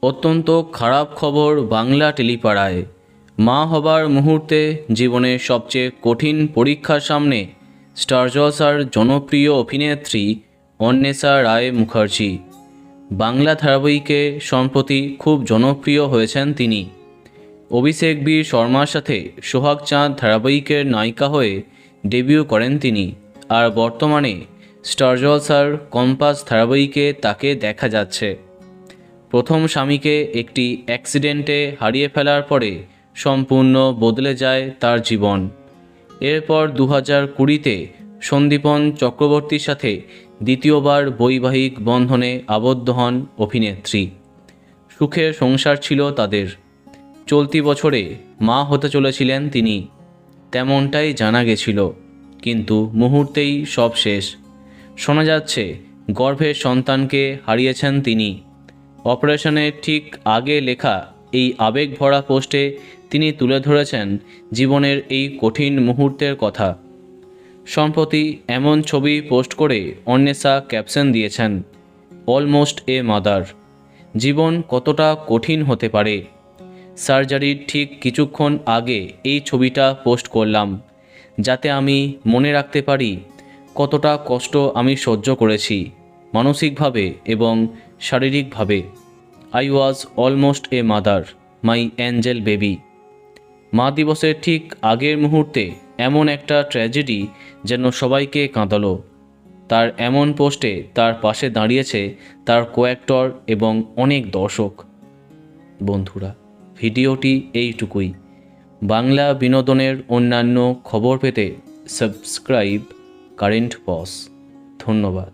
অত্যন্ত খারাপ খবর বাংলা টেলিপাড়ায়। মা হবার মুহূর্তে জীবনের সবচেয়ে কঠিন পরীক্ষার সামনে স্টার জলসার জনপ্রিয় অভিনেত্রী অন্বেষা রায় মুখার্জি। বাংলা ধারাবাহিকে সম্প্রতি খুব জনপ্রিয় হয়েছেন তিনি। অভিষেক বীর শর্মার সাথে সোহাগ চাঁদ ধারাবাহিকের নায়িকা হয়ে ডেবিউ করেন তিনি। আর বর্তমানে স্টার জলসার কম্পাস ধারাবাহিকে তাকে দেখা যাচ্ছে। প্রথম স্বামীকে একটি অ্যাক্সিডেন্টে হারিয়ে ফেলার পরে সম্পূর্ণ বদলে যায় তার জীবন। এরপর 2020-তে সন্দীপন চক্রবর্তীর সাথে দ্বিতীয়বার বৈবাহিক বন্ধনে আবদ্ধ হন অভিনেত্রী। সুখের সংসার ছিল তাদের। চলতি বছরে মা হতে চলেছিলেন তিনি, তেমনটাই জানা গেছিল। কিন্তু মুহূর্তেই সব শেষ। শোনা যাচ্ছে গর্ভের সন্তানকে হারিয়েছেন তিনি। অপারেশনের ঠিক আগে লেখা এই আবেগভরা পোস্টে তিনি তুলে ধরেছেন জীবনের এই কঠিন মুহূর্তের কথা। সম্প্রতি এমন ছবি পোস্ট করে অন্বেষা ক্যাপশন দিয়েছেন, অলমোস্ট এ মাদার। জীবন কতটা কঠিন হতে পারে। সার্জারির ঠিক কিছুক্ষণ আগে এই ছবিটা পোস্ট করলাম, যাতে আমি মনে রাখতে পারি কতটা কষ্ট আমি সহ্য করেছি, মানসিকভাবে এবং শারীরিকভাবে। I was almost a mother, my Angel baby. মা দিবসের ঠিক আগের মুহূর্তে এমন একটা ট্র্যাজেডি যেন সবাইকে কাঁদালো। তার এমন পোস্টে তার পাশে দাঁড়িয়েছে তার কোঅ্যাক্টর এবং অনেক দর্শক। বন্ধুরা, ভিডিওটি এইটুকুই। বাংলা বিনোদনের অন্যান্য খবর পেতে সাবস্ক্রাইব কারেন্ট পজ। ধন্যবাদ।